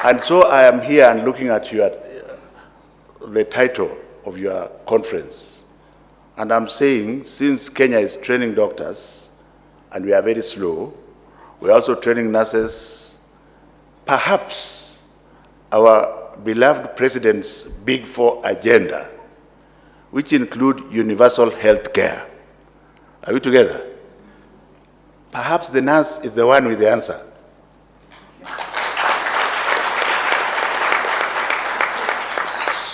And so I am here and looking at the title of your conference. And I'm saying, since Kenya is training doctors, and we are very slow, we're also training nurses, perhaps our beloved president's Big Four agenda, which include universal health care. Are we together? Perhaps the nurse is the one with the answer.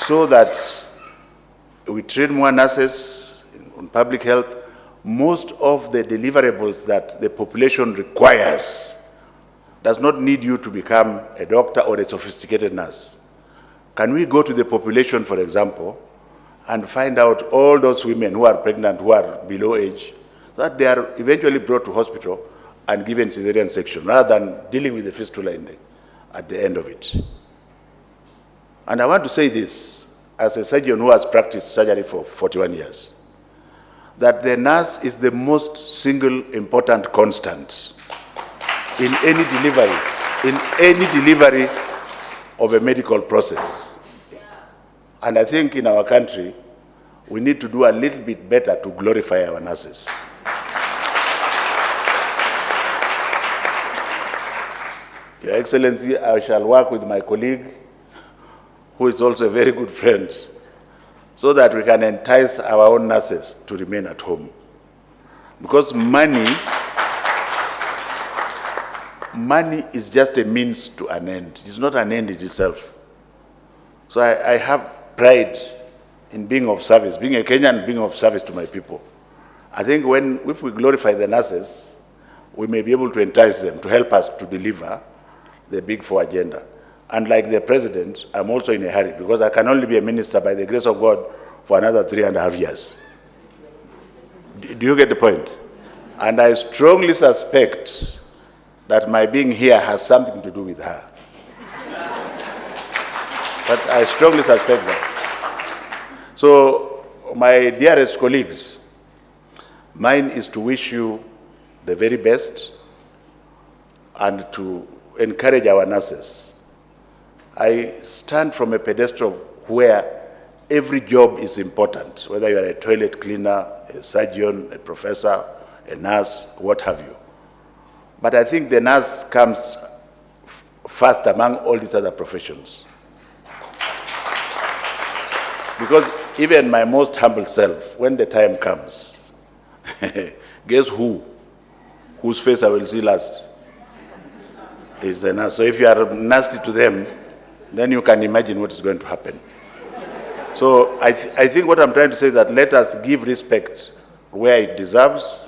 So that we train more nurses on public health. Most of the deliverables that the population requires does not need you to become a doctor or a sophisticated nurse. Can we go to the population, for example, and find out all those women who are pregnant, who are below age, that they are eventually brought to hospital and given cesarean section, rather than dealing with the fistula at the end of it. And I want to say this, as a surgeon who has practiced surgery for 41 years, that the nurse is the most single important constant in any delivery of a medical process. And I think in our country, we need to do a little bit better to glorify our nurses. Your Excellency, I shall work with my colleague, who is also a very good friend, so that we can entice our own nurses to remain at home. Because money is just a means to an end. It is not an end in itself. So I have pride in being of service, being a Kenyan, being of service to my people. I think if we glorify the nurses, we may be able to entice them to help us to deliver the Big Four agenda. And like the president, I'm also in a hurry because I can only be a minister by the grace of God for another 3.5 years. Do you get the point? And I strongly suspect that my being here has something to do with her. But I strongly suspect that. So, my dearest colleagues, mine is to wish you the very best and to encourage our nurses. I stand from a pedestal where every job is important, whether you are a toilet cleaner, a surgeon, a professor, a nurse, what have you. But I think the nurse comes first among all these other professions. Because even my most humble self, when the time comes, guess whose face I will see last? Is the nurse. So if you are nasty to them, then you can imagine what is going to happen. So I think what I'm trying to say is that let us give respect where it deserves.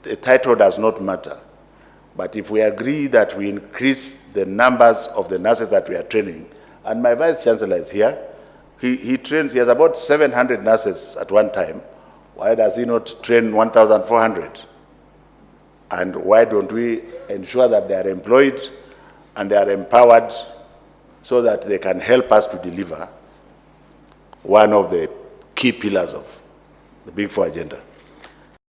The title does not matter. But if we agree that we increase the numbers of the nurses that we are training, and my Vice Chancellor is here, he has about 700 nurses at one time. Why does he not train 1,400? And why don't we ensure that they are employed and they are empowered so that they can help us to deliver one of the key pillars of the Big Four agenda?